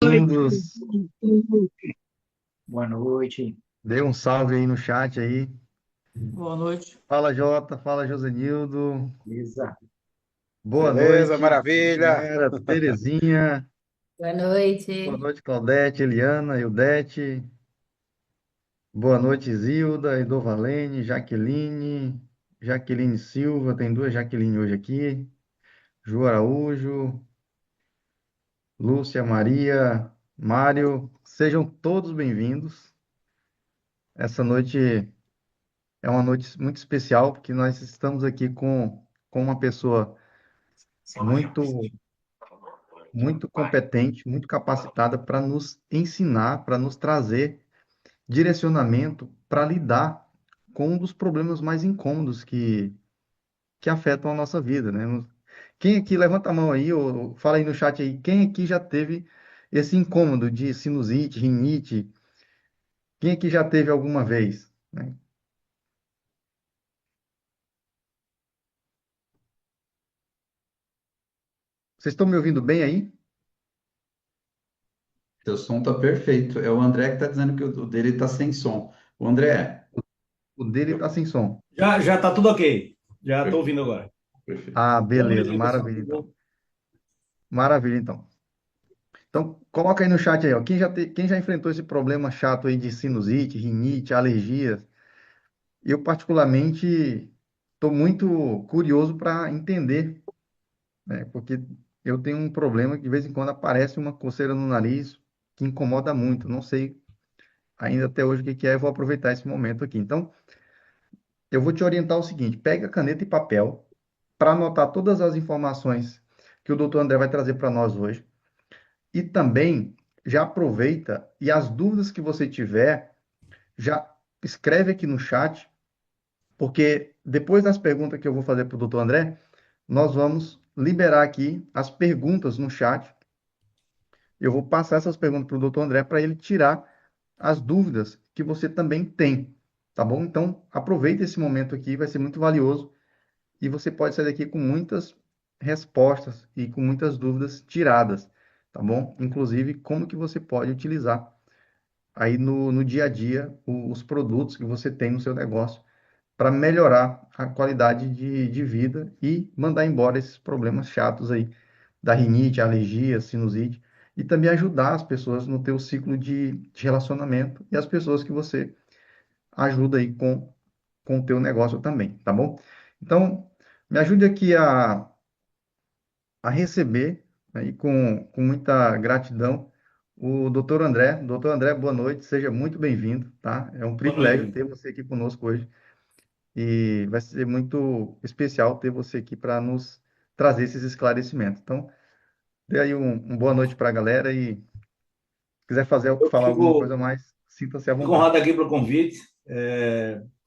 bem-vindos. Boa noite. Dê um salve aí no chat aí. Boa noite. Fala Jota, fala Josenildo. Beleza. Boa Beleza, noite, maravilha. galera. Terezinha. Boa Boa noite. noite, Claudete, Eliana, Ildete. Boa noite, Zilda, Edovalene, Jaqueline. Jaqueline Silva, tem duas Jaqueline hoje aqui. Ju Araújo, Lúcia, Maria, Mário. Sejam todos bem-vindos. Essa noite é uma noite muito especial, porque nós estamos aqui com uma pessoa muito, muito competente, muito capacitada para nos ensinar, para nos trazer direcionamento para lidar com um dos problemas mais incômodos que afetam a nossa vida, né? Quem aqui, levanta a mão aí, ou fala aí no chat aí, quem aqui já teve esse incômodo de sinusite, rinite? Quem aqui já teve alguma vez, né? Vocês estão me ouvindo bem aí? Teu som tá perfeito. É o André que tá dizendo que o dele tá sem som. O André, O dele está sem som. Já tá tudo ok. Já estou perfeito, ouvindo agora. perfeito. Ah, Boa noite beleza, aí, pessoal. maravilha Tudo então. bom? Maravilha então. Então, coloca aí no chat aí, ó. Quem já enfrentou esse problema chato aí de sinusite, rinite, alergias? Eu, particularmente, estou muito curioso para entender, né? Porque eu tenho um problema que de vez em quando aparece uma coceira no nariz que incomoda muito. Não sei ainda até hoje o que que é, eu vou aproveitar esse momento aqui. Então, eu vou te orientar o seguinte: pega caneta e papel para anotar todas as informações que o doutor André vai trazer para nós hoje. E também já aproveita e as dúvidas que você tiver, já escreve aqui no chat, porque depois das perguntas que eu vou fazer para o doutor André, nós vamos liberar aqui as perguntas no chat. Eu vou passar essas perguntas para o doutor André para ele tirar as dúvidas que você também tem, tá bom? Então, aproveita esse momento aqui, vai ser muito valioso e você pode sair daqui com muitas respostas e com muitas dúvidas tiradas, tá bom? Inclusive, como que você pode utilizar aí no dia a dia os produtos que você tem no seu negócio para melhorar a qualidade de vida e mandar embora esses problemas chatos aí da rinite, alergia, sinusite e também ajudar as pessoas no teu ciclo de relacionamento e as pessoas que você ajuda aí com o teu negócio também, tá bom? Então, me ajude aqui a receber, né, e com muita gratidão o doutor André. Doutor André, boa noite, seja muito bem-vindo, tá? É um Boa privilégio noite. ter você aqui conosco hoje e vai ser muito especial ter você aqui para nos trazer esses esclarecimentos. Então, dê aí um boa noite para a galera e se quiser Eu falar alguma fico, coisa mais, sinta-se à fico vontade. honrado aqui pelo convite.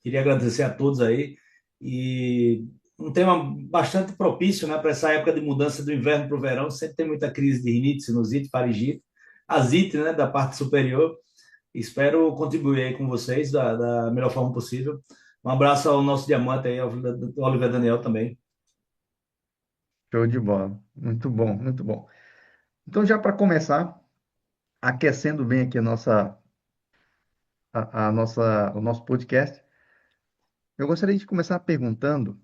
Queria agradecer a todos aí. E um tema bastante propício, né, para essa época de mudança do inverno para o verão. Sempre tem muita crise de rinite, sinusite, faringite, asite, né, da parte superior. Espero contribuir aí com vocês da melhor forma possível. Um abraço ao nosso diamante aí, ao Oliver Daniel também. Show de bola. Muito bom, muito bom. Então, já para começar, aquecendo bem aqui o nosso podcast, eu gostaria de começar perguntando,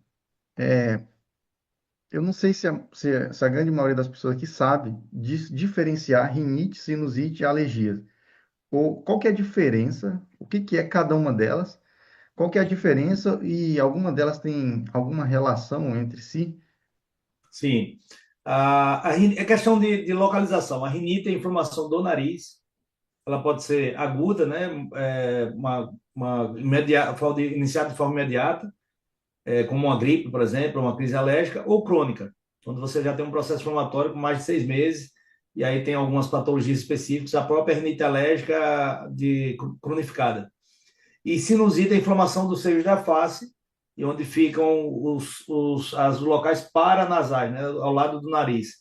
eu não sei se a grande maioria das pessoas aqui sabe diferenciar rinite, sinusite e alergias. Ou qual que é a diferença, o que que é cada uma delas, qual que é a diferença e alguma delas tem alguma relação entre si? Sim. É questão de localização. A rinite é inflamação do nariz. Ela pode ser aguda, né? Iniciada de forma imediata, como uma gripe, por exemplo, uma crise alérgica, ou crônica, quando você já tem um processo inflamatório por mais de 6 meses, e aí tem algumas patologias específicas, a própria rinite alérgica cronificada. E sinusite é a inflamação dos seios da face, e onde ficam os locais paranasais, né, ao lado do nariz.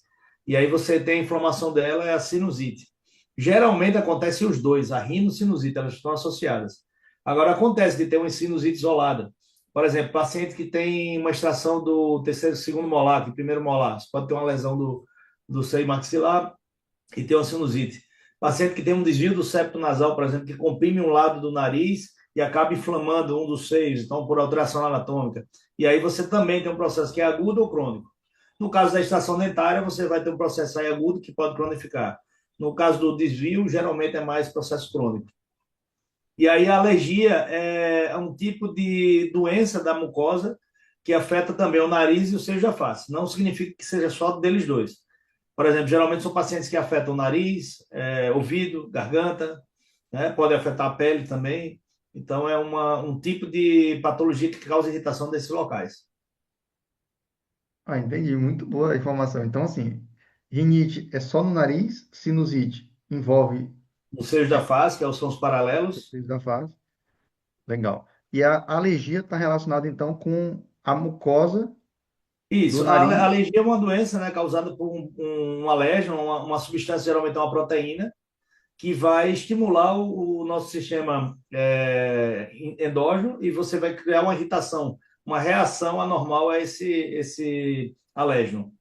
E aí você tem a inflamação dela, é a sinusite. Geralmente acontece os dois, a rinocinusite, elas estão associadas. Agora, acontece de ter uma sinusite isolada. Por exemplo, paciente que tem uma extração do terceiro, segundo molar, que primeiro molar, você pode ter uma lesão do seio maxilar e ter uma sinusite. Paciente que tem um desvio do septo nasal, por exemplo, que comprime um lado do nariz e acaba inflamando um dos seios, então por alteração anatômica. E aí você também tem um processo que é agudo ou crônico. No caso da extração dentária, você vai ter um processo aí agudo que pode cronificar. No caso do desvio, geralmente é mais processo crônico. E aí a alergia é um tipo de doença da mucosa que afeta também o nariz e o seio da face. Não significa que seja só deles dois. Por exemplo, geralmente são pacientes que afetam o nariz, ouvido, garganta, né? Pode afetar a pele também. Então, é um tipo de patologia que causa irritação desses locais. Ah, entendi. Muito boa a informação. Então, assim, rinite é só no nariz, sinusite envolve No seio da face, são os o paralelos. siso da face. Legal. E a alergia está relacionada, então, com a mucosa do Isso, a nariz. alergia é uma doença, né, causada por um alérgeno, uma substância, geralmente é uma proteína, que vai estimular o nosso sistema endógeno e você vai criar uma irritação, uma reação anormal a esse alérgeno.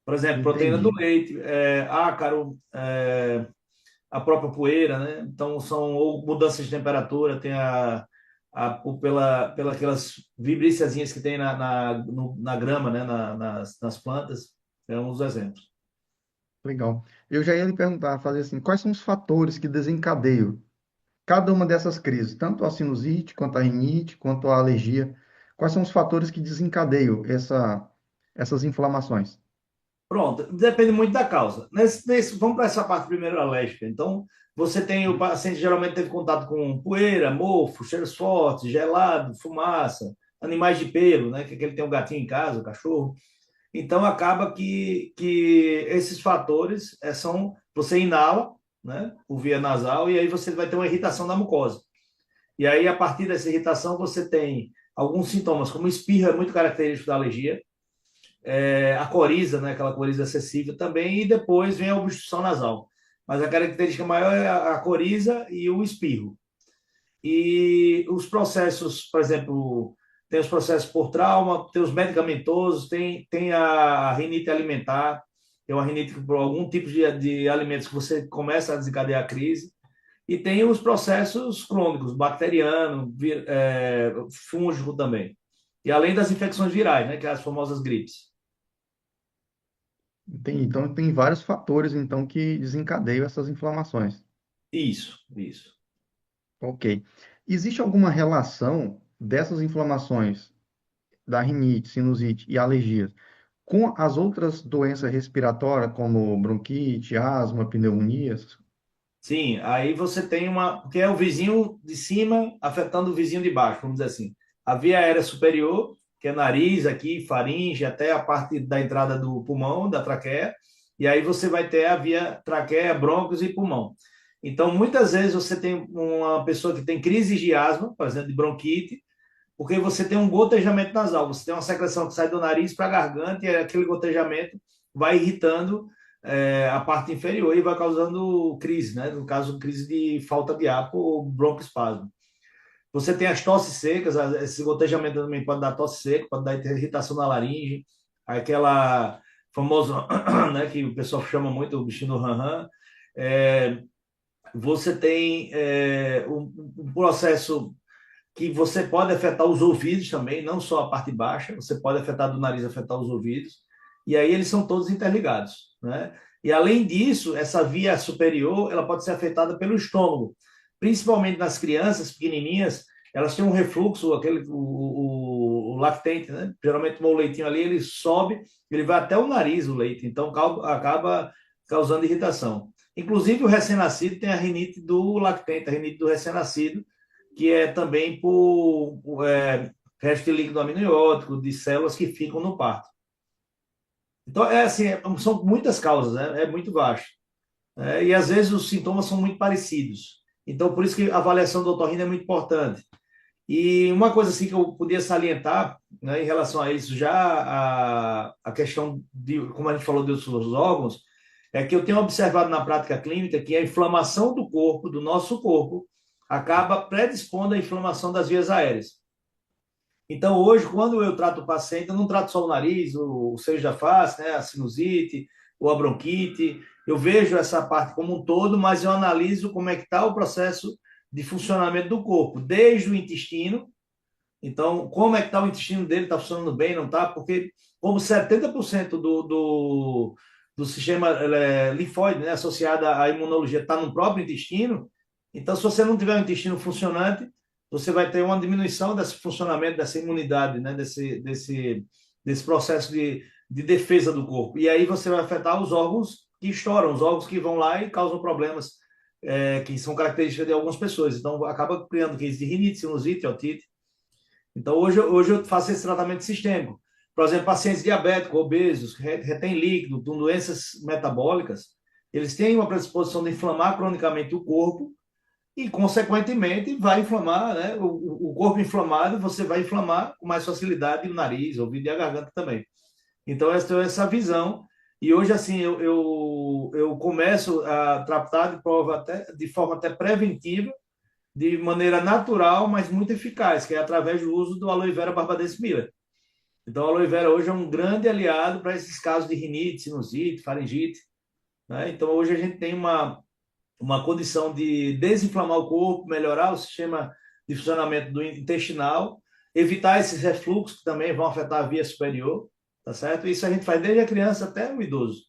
Por exemplo, proteína do Entendi. leite, ácaro, a própria poeira, né? Então, são ou mudanças de temperatura, tem pela aquelas vibríciazinhas que tem na grama, né? Nas plantas, é um dos exemplos. Legal. Eu já ia lhe perguntar, fazer assim, quais são os fatores que desencadeiam cada uma dessas crises, tanto a sinusite, quanto a rinite, quanto a alergia? Quais são os fatores que desencadeiam essas inflamações? Pronto, depende muito da causa. Vamos para essa parte primeiro alérgica. Então, você tem o paciente geralmente teve contato com poeira, mofo, cheiros fortes, gelado, fumaça, animais de pelo, né? Que ele tem um gatinho em casa, o cachorro. Então, acaba que esses fatores você inala, né, por via nasal, e aí você vai ter uma irritação da mucosa. E aí, a partir dessa irritação, você tem alguns sintomas, como espirro, é muito característico da alergia, a coriza, né, aquela coriza excessiva também, e depois vem a obstrução nasal. Mas a característica maior é a coriza e o espirro. E os processos, por exemplo, tem os processos por trauma, tem os medicamentosos, tem a rinite alimentar, tem uma rinite por algum tipo de alimentos que você começa a desencadear a crise, e tem os processos crônicos, bacteriano, fúngico também. E além das infecções virais, né, que é as famosas gripes. Entendi. Então, tem vários fatores, então, que desencadeiam essas inflamações. Isso, isso. Ok. Existe alguma relação dessas inflamações, da rinite, sinusite e alergias, com as outras doenças respiratórias, como bronquite, asma, pneumonias? Sim, aí você tem porque é o vizinho de cima afetando o vizinho de baixo, vamos dizer assim. A via aérea superior, que é nariz aqui, faringe, até a parte da entrada do pulmão, da traqueia, e aí você vai ter a via traqueia, brônquios e pulmão. Então, muitas vezes você tem uma pessoa que tem crises de asma, por exemplo, de bronquite, porque você tem um gotejamento nasal, você tem uma secreção que sai do nariz para a garganta e aquele gotejamento vai irritando a parte inferior e vai causando crise, né? No caso, crise de falta de ar ou broncoespasmo. Você tem as tosses secas, esse gotejamento também pode dar tosse seca, pode dar irritação na laringe, aquela famosa, né, que o pessoal chama muito o bichinho do ran-ran. É, você tem um processo que você pode afetar os ouvidos também, não só a parte baixa, você pode afetar do nariz, afetar os ouvidos, e aí eles são todos interligados, né? E além disso, essa via superior, ela pode ser afetada pelo estômago, principalmente nas crianças pequenininhas, elas têm um refluxo, o lactente, né? Geralmente o leitinho ali, ele sobe, ele vai até o nariz, o leite, então acaba causando irritação. Inclusive o recém-nascido tem a rinite do lactente, a rinite do recém-nascido, que é também por resto de líquido amniótico, de células que ficam no parto. Então, assim, são muitas causas, né? É muito vasto. E às vezes os sintomas são muito parecidos. Então, por isso que a avaliação do otorrino é muito importante. E uma coisa assim que eu podia salientar, né, em relação a isso, já a questão de, como a gente falou dos órgãos, é que eu tenho observado na prática clínica que a inflamação do corpo, do nosso corpo, acaba predispondo à inflamação das vias aéreas. Então, hoje, quando eu trato o paciente, eu não trato só o nariz, o seio da face, né, a sinusite, ou a bronquite, eu vejo essa parte como um todo, mas eu analiso como é que está o processo de funcionamento do corpo, desde o intestino. Então, como é que está o intestino dele? Está funcionando bem, não está? Porque como 70% do sistema linfóide, né, associado à imunologia, está no próprio intestino, então, se você não tiver um intestino funcionante, você vai ter uma diminuição desse funcionamento, dessa imunidade, né, desse processo de defesa do corpo. E aí você vai afetar os órgãos que estouram, os órgãos que vão lá e causam problemas que são características de algumas pessoas. Então, acaba criando crise de rinite, sinusite, otite. Então, hoje eu faço esse tratamento sistêmico. Por exemplo, pacientes diabéticos, obesos, que retêm líquido, com doenças metabólicas, eles têm uma predisposição de inflamar cronicamente o corpo e, consequentemente, vai inflamar, né? O corpo inflamado, você vai inflamar com mais facilidade o nariz, o ouvido e a garganta também. Então, essa visão. E hoje, assim, eu começo a tratar de forma até preventiva, de maneira natural, mas muito eficaz, que é através do uso do aloe vera barbadense miller. Então, a aloe vera hoje é um grande aliado para esses casos de rinite, sinusite, faringite. Né? Então, hoje a gente tem uma condição de desinflamar o corpo, melhorar o sistema de funcionamento do intestinal, evitar esses refluxos que também vão afetar a via superior, tá certo? Isso a gente faz desde a criança até o idoso.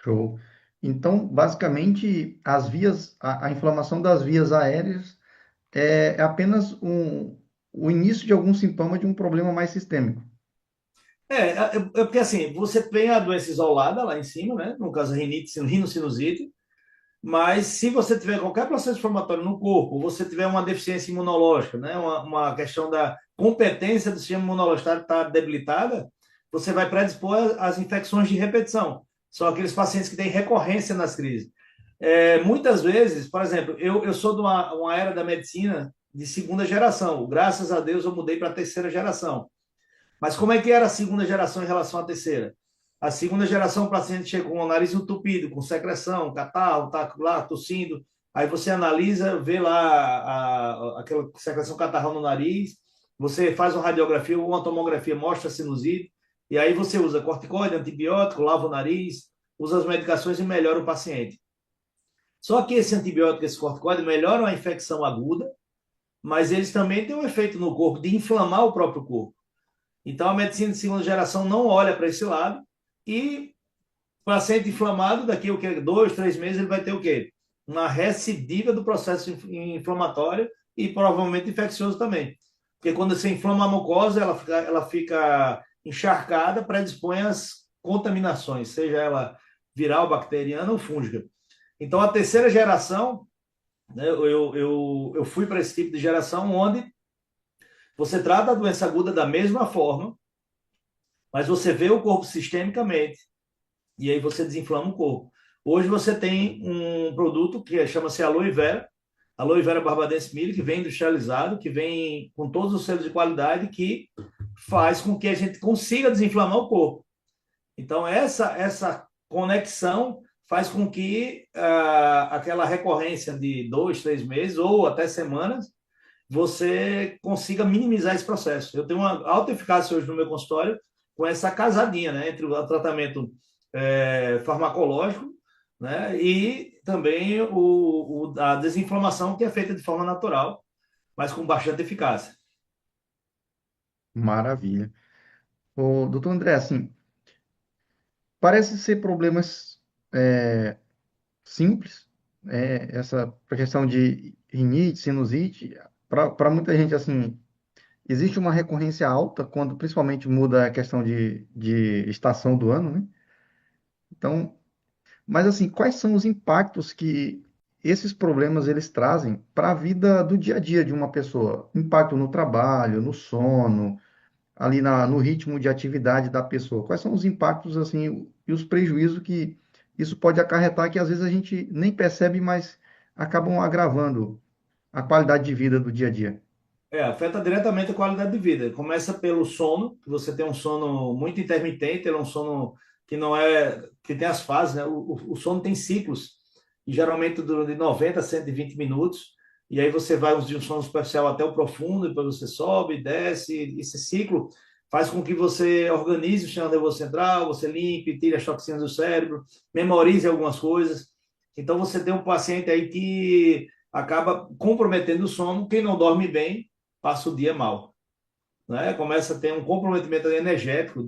Show. Então, basicamente, a inflamação das vias aéreas é apenas o início de algum sintoma de um problema mais sistêmico. Porque assim, você tem a doença isolada lá em cima, né? No caso, a rinite, rinocinusite, mas se você tiver qualquer processo inflamatório no corpo, você tiver uma deficiência imunológica, né? Uma questão da competência do sistema imunológico está debilitada, você vai predispor às infecções de repetição. São aqueles pacientes que têm recorrência nas crises. Muitas vezes, por exemplo, eu sou de uma era da medicina de segunda geração. Graças a Deus eu mudei para a terceira geração. Mas como é que era a segunda geração em relação à terceira? A segunda geração, o paciente chega com o nariz entupido, com secreção, catarro, tá lá tossindo. Aí você analisa, vê lá aquela secreção catarral no nariz, você faz uma radiografia ou uma tomografia, mostra a sinusite, e aí você usa corticoide, antibiótico, lava o nariz, usa as medicações e melhora o paciente. Só que esse antibiótico, esse corticoide, melhoram a infecção aguda, mas eles também têm um efeito no corpo de inflamar o próprio corpo. Então, a medicina de segunda geração não olha para esse lado e o paciente inflamado, daqui a 2, 3 meses, ele vai ter o quê? Uma recidiva do processo inflamatório e provavelmente infeccioso também. Porque quando você inflama a mucosa, ela fica encharcada, predispõe às contaminações, seja ela viral, bacteriana ou fúngica. Então, a terceira geração, né, eu fui para esse tipo de geração onde você trata a doença aguda da mesma forma, mas você vê o corpo sistemicamente e aí você desinflama o corpo. Hoje você tem um produto que chama-se Aloe Vera barbadense mille, que vem industrializado, que vem com todos os selos de qualidade, que faz com que a gente consiga desinflamar o corpo. Então, essa conexão faz com que aquela recorrência de 2, 3 meses ou até semanas você consiga minimizar esse processo. Eu tenho uma alta eficácia hoje no meu consultório com essa casadinha, né, entre o tratamento farmacológico, né, e também a desinflamação que é feita de forma natural, mas com bastante eficácia. Maravilha. O doutor André, assim, parece ser problemas simples, essa questão de rinite, sinusite, para muita gente, assim, existe uma recorrência alta quando principalmente muda a questão de estação do ano, né? Então, mas assim, quais são os impactos que esses problemas eles trazem para a vida do dia a dia de uma pessoa? Impacto no trabalho, no sono, ali no ritmo de atividade da pessoa. Quais são os impactos assim e os prejuízos que isso pode acarretar que às vezes a gente nem percebe, mas acabam agravando a qualidade de vida do dia a dia? Afeta diretamente a qualidade de vida. Começa pelo sono, que você tem um sono muito intermitente, ele é um sono que não é, que tem as fases, né? O sono tem ciclos, e geralmente dura de 90 a 120 minutos, e aí você vai de um sono superficial até o profundo, depois você sobe, desce, esse ciclo faz com que você organize o sistema nervoso central, você limpe, tire as toxinas do cérebro, memorize algumas coisas. Então, você tem um paciente aí que acaba comprometendo o sono. Quem não dorme bem, passa o dia mal, né? Começa a ter um comprometimento energético,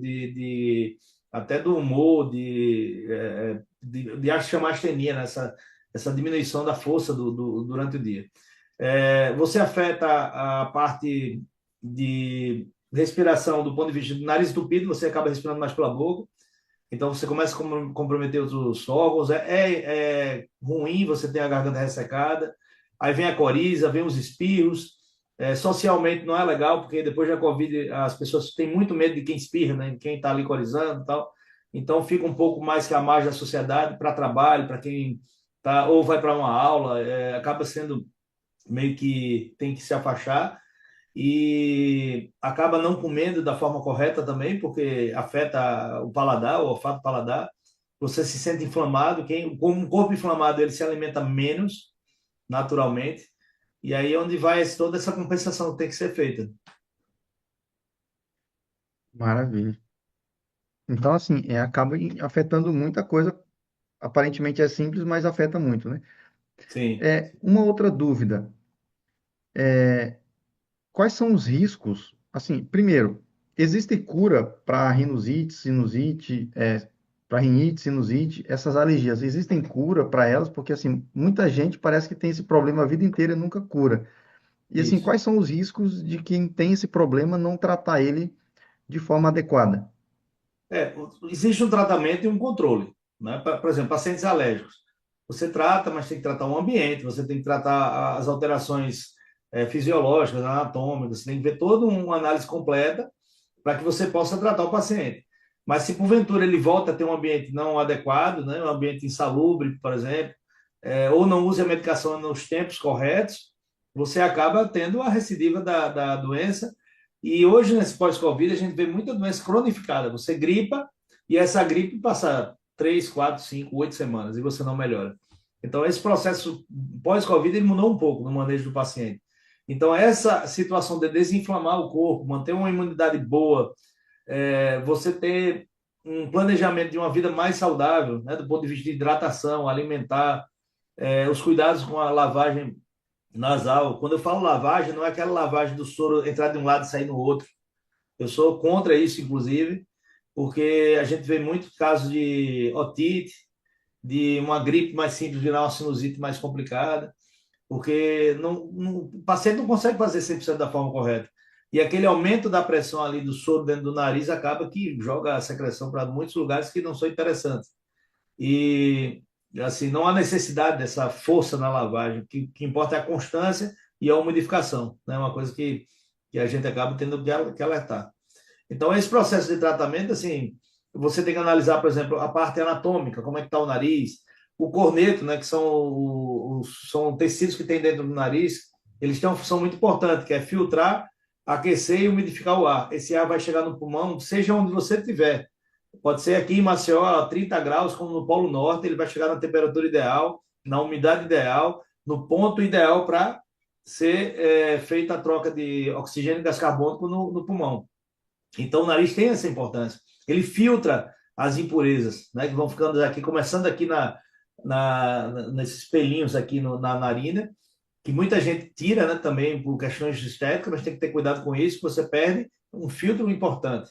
até do humor, de chamar astenia, né? Essa diminuição da força durante o dia. Você afeta a parte de respiração do ponto de vista do nariz entupido, você acaba respirando mais pela boca, então você começa a comprometer outros órgãos, é ruim, você tem a garganta ressecada, aí vem a coriza, vem os espirros, socialmente não é legal, porque depois da Covid as pessoas têm muito medo de quem espirra, né? Quem está ali corizando e tal, então fica um pouco mais que a margem da sociedade para trabalho, para quem tá, ou vai para uma aula, acaba sendo meio que tem que se afastar e acaba não comendo da forma correta também, porque afeta o paladar, o olfato do paladar. Você se sente inflamado, com um corpo inflamado, ele se alimenta menos naturalmente, e aí é onde vai toda essa compensação que tem que ser feita. Maravilha. Então, assim, acaba afetando muita coisa. Aparentemente é simples, mas afeta muito, né? Sim. Uma outra dúvida. Quais são os riscos? Assim, primeiro, existe cura para rinusite, sinusite, para rinite, sinusite, essas alergias? Existem cura para elas? Porque, assim, muita gente parece que tem esse problema a vida inteira e nunca cura. E, assim, Isso. quais são os riscos de quem tem esse problema não tratar ele de forma adequada? Existe um tratamento e um controle, né? Por exemplo, pacientes alérgicos. Você trata, mas tem que tratar o ambiente, você tem que tratar as alterações fisiológicas, anatômicas, você tem que ver toda uma análise completa para que você possa tratar o paciente. Mas se porventura ele volta a ter um ambiente não adequado, né, um ambiente insalubre, por exemplo, ou não use a medicação nos tempos corretos, você acaba tendo a recidiva da doença. E hoje, nesse pós-Covid, a gente vê muita doença cronificada. Você gripa e essa gripe passa 3, 4, 5, 8 semanas e você não melhora. Então, esse processo pós-Covid ele mudou um pouco no manejo do paciente. Então, essa situação de desinflamar o corpo, manter uma imunidade boa, você ter um planejamento de uma vida mais saudável, né, do ponto de vista de hidratação, alimentar, os cuidados com a lavagem nasal. Quando eu falo lavagem, não é aquela lavagem do soro entrar de um lado e sair no outro. Eu sou contra isso, inclusive, porque a gente vê muitos casos de otite, de uma gripe mais simples virar uma sinusite mais complicada, porque o paciente não consegue fazer 100% da forma correta. E aquele aumento da pressão ali do soro dentro do nariz acaba que joga a secreção para muitos lugares que não são interessantes. E, assim, não há necessidade dessa força na lavagem. O que importa é a constância e a umidificação, né? Uma coisa que a gente acaba tendo que alertar. Então, esse processo de tratamento, assim, você tem que analisar, por exemplo, a parte anatômica, como é que está o nariz, o corneto, né, que são tecidos que tem dentro do nariz, eles têm uma função muito importante, que é filtrar, aquecer e umidificar o ar. Esse ar vai chegar no pulmão, seja onde você estiver. Pode ser aqui em Maceió, a 30 graus, como no Polo Norte, ele vai chegar na temperatura ideal, na umidade ideal, no ponto ideal para ser feita a troca de oxigênio e gás carbônico no pulmão. Então, o nariz tem essa importância. Ele filtra as impurezas, né, que vão ficando aqui, começando aqui nesses pelinhos aqui na narina, que muita gente tira, né, também por questões estéticas, mas tem que ter cuidado com isso, que você perde um filtro importante,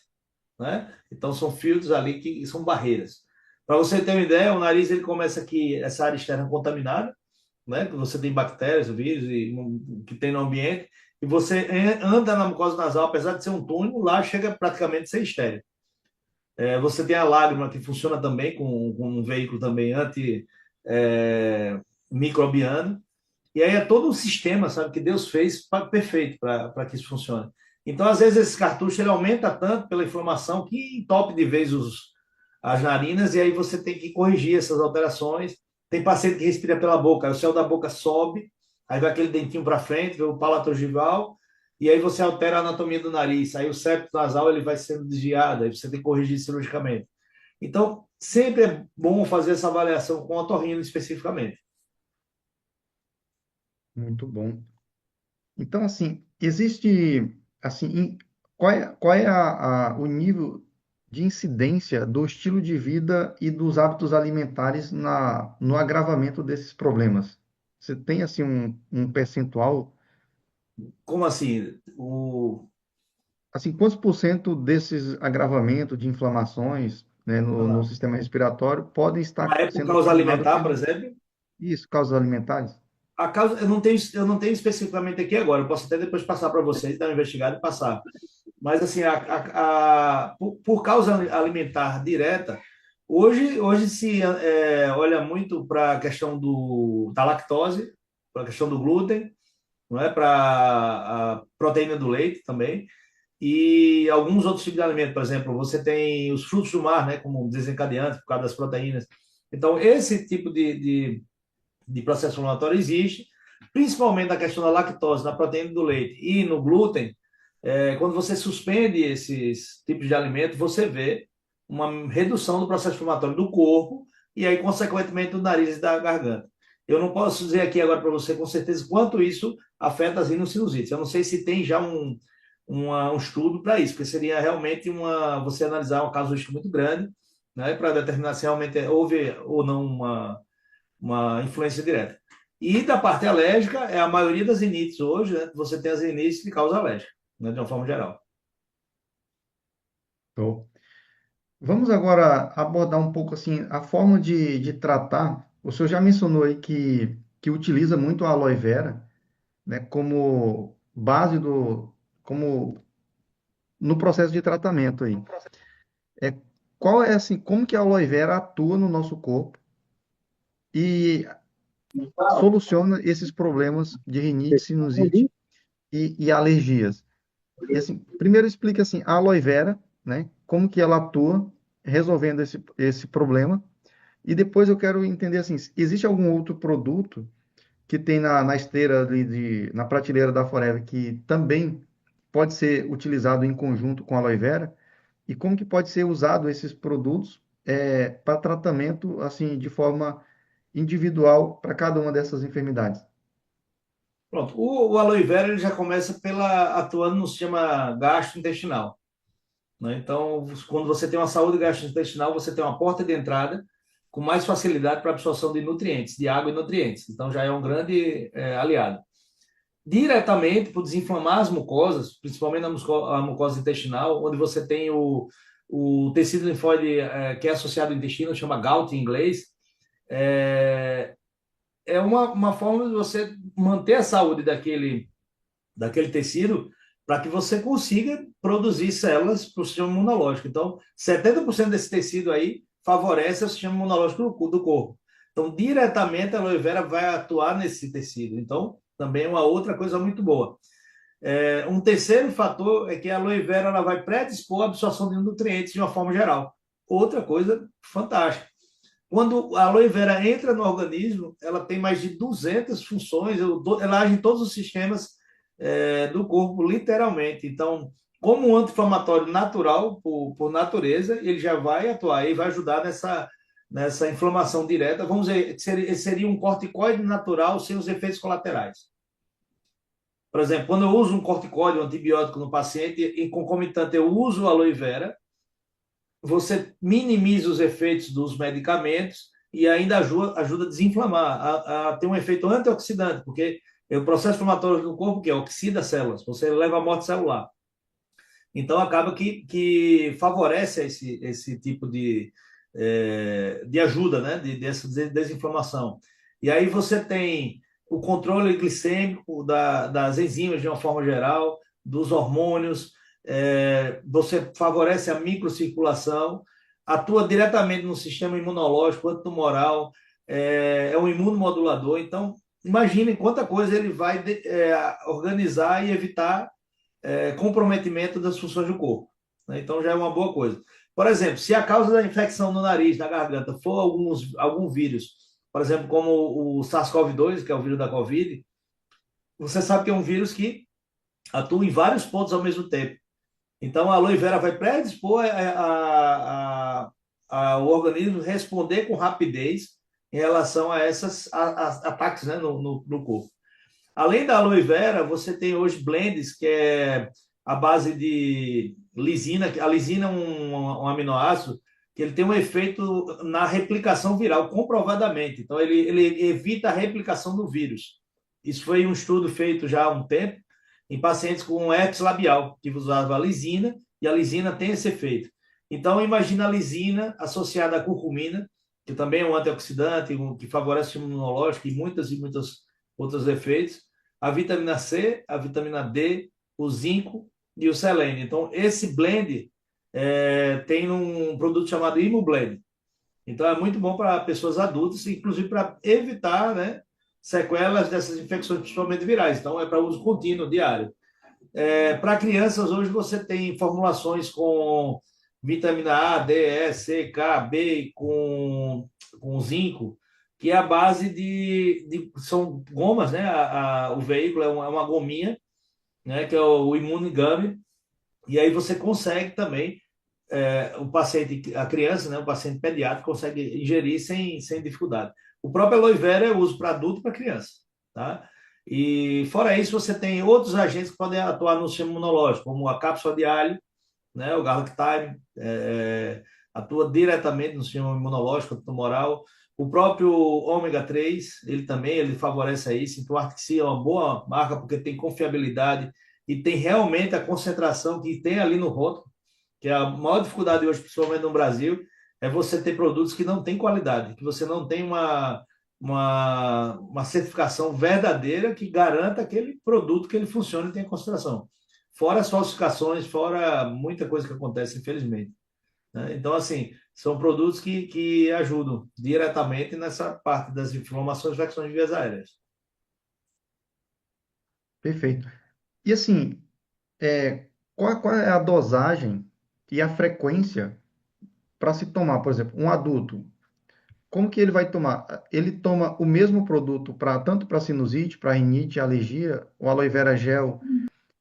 né? Então, são filtros ali que são barreiras. Para você ter uma ideia, o nariz ele começa aqui, essa área externa contaminada, né? Que você tem bactérias, vírus que tem no ambiente, e você anda na mucosa nasal, apesar de ser um túnel, lá chega praticamente a ser estéril. Você tem a lágrima, que funciona também com um veículo também antimicrobiano, e aí é todo um sistema, sabe, que Deus fez perfeito para que isso funcione. Então, às vezes, esse cartucho ele aumenta tanto pela inflamação que entope de vez as narinas, e aí você tem que corrigir essas alterações. Tem paciente que respira pela boca, aí o céu da boca sobe, aí vai aquele dentinho para frente, o palato ogival, e aí você altera a anatomia do nariz. Aí o septo nasal ele vai sendo desviado, aí você tem que corrigir cirurgicamente. Então, sempre é bom fazer essa avaliação com o otorrino especificamente. Muito bom. Então, assim, existe, assim, qual é o nível de incidência do estilo de vida e dos hábitos alimentares no agravamento desses problemas? Você tem, assim, um percentual? Como assim? Assim, quantos por cento desses agravamentos de inflamações, né, no sistema respiratório podem Uma estar época sendo causa ocasionados alimentar, por pelo exemplo, isso, causas alimentares? a causa, eu não tenho especificamente aqui agora, eu posso até depois passar para vocês, dar uma investigada e passar. Mas, assim, por causa alimentar direta, hoje se olha muito para a questão da lactose, para a questão do glúten, não é? Para a proteína do leite também, e alguns outros tipos de alimentos. Por exemplo, você tem os frutos do mar, né, como desencadeante por causa das proteínas. Então, esse tipo de processo inflamatório existe, principalmente a questão da lactose, na proteína do leite e no glúten. Quando você suspende esses tipos de alimentos, você vê uma redução do processo inflamatório do corpo e aí, consequentemente, do nariz e da garganta. Eu não posso dizer aqui agora para você com certeza quanto isso afeta as rinossinusites. Eu não sei se tem já um estudo para isso, porque seria realmente você analisar um casuístico muito grande, né, para determinar se realmente houve ou não uma influência direta. E da parte alérgica, é a maioria das rinites hoje, né, você tem as rinites de causa alérgica, né, de uma forma geral. Show. Vamos agora abordar um pouco assim a forma de tratar. O senhor já mencionou aí que utiliza muito a aloe vera, né, como base como no processo de tratamento aí. É, qual é assim, como que a aloe vera atua no nosso corpo e soluciona esses problemas de rinite, sinusite e alergias? E assim, primeiro explica assim, a aloe vera, né, como que ela atua resolvendo esse problema. E depois eu quero entender assim, existe algum outro produto que tem na esteira ali na prateleira da Forever que também pode ser utilizado em conjunto com a aloe vera? E como que pode ser usado esses produtos para tratamento assim de forma individual para cada uma dessas enfermidades? Pronto, o aloe vera ele já começa atuando no sistema gastrointestinal, né? Então, quando você tem uma saúde gastrointestinal, você tem uma porta de entrada com mais facilidade para absorção de nutrientes, de água e nutrientes. Então, já é um grande aliado. Diretamente por desinflamar as mucosas, principalmente a mucosa intestinal, onde você tem o tecido linfóide que é associado ao intestino, chama gout em inglês. É uma forma de você manter a saúde daquele tecido para que você consiga produzir células para o sistema imunológico. Então, 70% desse tecido aí favorece o sistema imunológico do corpo. Então, diretamente a aloe vera vai atuar nesse tecido. Então, também é uma outra coisa muito boa. Um terceiro fator é que a aloe vera ela vai predispor a absorção de nutrientes de uma forma geral. Outra coisa fantástica. Quando a aloe vera entra no organismo, ela tem mais de 200 funções, ela age em todos os sistemas do corpo, literalmente. Então, como um anti-inflamatório natural, por natureza, ele já vai atuar e vai ajudar nessa inflamação direta. Vamos dizer, seria um corticoide natural sem os efeitos colaterais. Por exemplo, quando eu uso um corticoide, um antibiótico no paciente, em concomitante eu uso aloe vera, você minimiza os efeitos dos medicamentos e ainda ajuda a desinflamar, a ter um efeito antioxidante, porque é o processo inflamatório do corpo que oxida células, você leva à morte celular. Então, acaba que favorece esse tipo de ajuda, né, dessa desinflamação. E aí você tem o controle glicêmico das enzimas de uma forma geral, dos hormônios, você favorece a microcirculação, atua diretamente no sistema imunológico, antitumoral, é um imunomodulador. Então, imagine quanta coisa ele vai organizar e evitar comprometimento das funções do corpo, né? Então, já é uma boa coisa. Por exemplo, se a causa da infecção no nariz, na garganta, for algum vírus, por exemplo, como o SARS-CoV-2, que é o vírus da Covid, você sabe que é um vírus que atua em vários pontos ao mesmo tempo. Então, a aloe vera vai predispor o organismo responder com rapidez em relação a esses ataques, né, no corpo. Além da aloe vera, você tem hoje blends, que é à base de lisina. A lisina é um aminoácido que ele tem um efeito na replicação viral, comprovadamente. Então, ele evita a replicação do vírus. Isso foi um estudo feito já há um tempo em pacientes com herpes labial, que usava a lisina, e a lisina tem esse efeito. Então, imagina a lisina associada à curcumina, que também é um antioxidante, que favorece o imunológico e muitos outros efeitos. A vitamina C, a vitamina D, o zinco e o selênio. Então, esse blend tem um produto chamado Imublend. Então, é muito bom para pessoas adultas, inclusive para evitar, né, sequelas dessas infecções, principalmente virais. Então, é para uso contínuo, diário. Para crianças, hoje você tem formulações com vitamina A, D, E, C, K, B, com zinco, que é a base são gomas, né? O veículo é uma gominha, né? Que é o Immune Gummy, e aí você consegue também, o paciente, a criança, né? O paciente pediátrico consegue ingerir sem dificuldade. O próprio aloe vera é uso para adulto e para criança, tá? E fora isso, você tem outros agentes que podem atuar no sistema imunológico, como a cápsula de alho, né? O garlic thyme atua diretamente no sistema imunológico, tumoral. O próprio ômega 3, ele favorece isso. Então, o Arctic Sea é uma boa marca porque tem confiabilidade e tem realmente a concentração que tem ali no rótulo, que é a maior dificuldade hoje, principalmente no Brasil, é você ter produtos que não têm qualidade, que você não tem uma certificação verdadeira que garanta aquele produto que ele funcione e tenha concentração. Fora as falsificações, fora muita coisa que acontece, infelizmente, né? Então, assim, são produtos que ajudam diretamente nessa parte das inflamações e infecções de vias aéreas. Perfeito. E assim, qual é a dosagem e a frequência para se tomar, por exemplo, um adulto? Como que ele vai tomar? Ele toma o mesmo produto para tanto para sinusite, para rinite, alergia, o aloe vera gel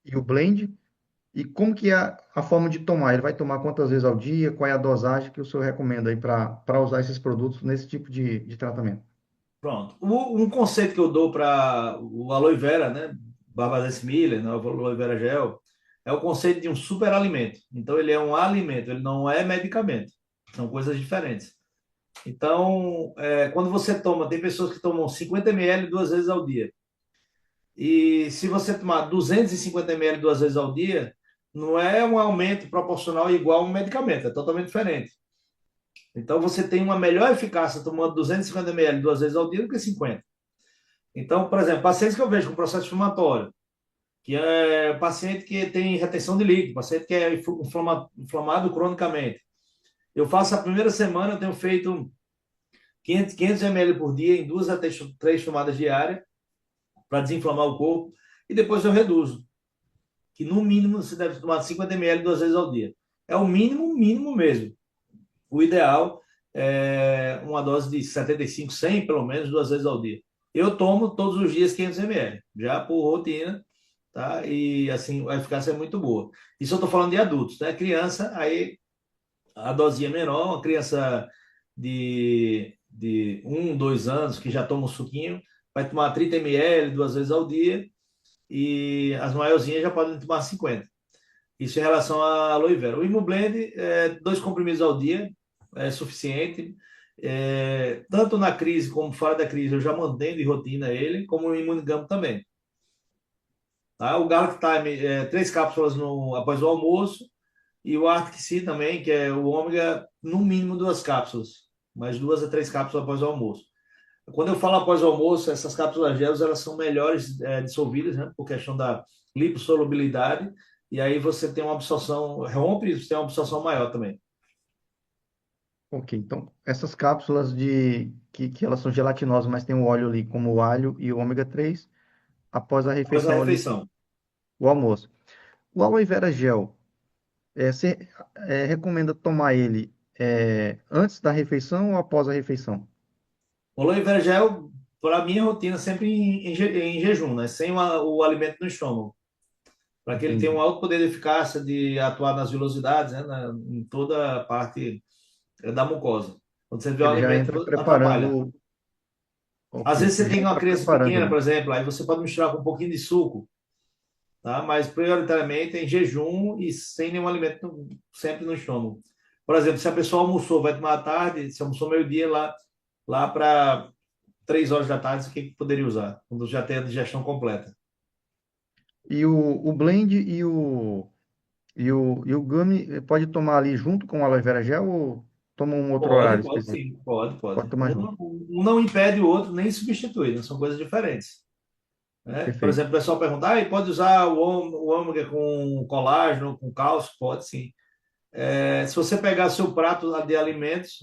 e o blend? E como que é a forma de tomar? Ele vai tomar quantas vezes ao dia? Qual é a dosagem que o senhor recomenda aí para usar esses produtos nesse tipo de tratamento? Pronto. Um conceito que eu dou para o aloe vera, né? Barbadance Miller, né? O aloe vera gel, é o conceito de um superalimento. Então, ele é um alimento, ele não é medicamento. São coisas diferentes. Então, quando você toma, tem pessoas que tomam 50 ml 2 vezes ao dia. E se você tomar 250 ml 2 vezes ao dia, não é um aumento proporcional igual a um medicamento, é totalmente diferente. Então, você tem uma melhor eficácia tomando 250 ml 2 vezes ao dia do que 50. Então, por exemplo, pacientes que eu vejo com processo inflamatório, que é paciente que tem retenção de líquido, paciente que é inflamado cronicamente. Eu faço a primeira semana, eu tenho feito 500 ml por dia em 2 a 3 tomadas diárias para desinflamar o corpo e depois eu reduzo, que no mínimo você deve tomar 50 ml 2 vezes ao dia. É o mínimo, mínimo mesmo. O ideal é uma dose de 75, 100 pelo menos 2 vezes ao dia. Eu tomo todos os dias 500 ml, já por rotina, tá? E assim, a eficácia é muito boa. Isso eu estou falando de adultos, né? Criança, aí a dosinha é menor, uma criança de 1, 2 anos que já toma um suquinho, vai tomar 30 ml 2 vezes ao dia, e as maiorzinhas já podem tomar 50. Isso em relação à aloe vera. O Imublend, 2 comprimidos ao dia é suficiente. Tanto na crise como fora da crise, eu já mantenho de rotina ele, como o Immunigam também. Tá? O Garlic Time, 3 cápsulas após o almoço, e o Arctic Sea também, que é o ômega, no mínimo 2 cápsulas, mais 2 a 3 cápsulas após o almoço. Quando eu falo após o almoço, essas cápsulas gels, elas são melhores dissolvidas, né, por questão da lipossolubilidade, e aí você tem uma absorção, rompe, você tem uma absorção maior também. Ok, então essas cápsulas que elas são gelatinosas, mas tem o óleo ali, como o alho e o ômega 3 após a Após a refeição ali, refeição. o almoço. O aloe vera gel, você recomenda tomar ele antes da refeição ou após a refeição? O aloe vera gel, para mim, é rotina sempre em jejum, né, sem o alimento no estômago, para que ele tenha um Entendi. alto poder de eficácia de atuar nas vilosidades, né, em toda a parte da mucosa. Quando você vê o Ele já alimento, entra atrapalha. preparando, ok, Às vezes você ele já tem uma entra criança preparando pequena, por ali. exemplo, aí você pode misturar com um pouquinho de suco, tá? Mas prioritariamente em jejum e sem nenhum alimento sempre no estômago. Por exemplo, se a pessoa almoçou, vai tomar à tarde, se almoçou meio-dia lá para 3 horas da tarde, o que que poderia usar? Quando já tem a digestão completa. E o blend e o gummy pode tomar ali junto com o aloe vera gel ou toma um outro horário Pode específico? sim, pode, Pode pode. tomar junto. Um não impede o outro, nem substitui, né? São coisas diferentes. Né? Por Perfeito. exemplo, o pessoal pergunta, pode usar o ômega com colágeno, com cálcio? Pode sim. Se você pegar seu prato de alimentos,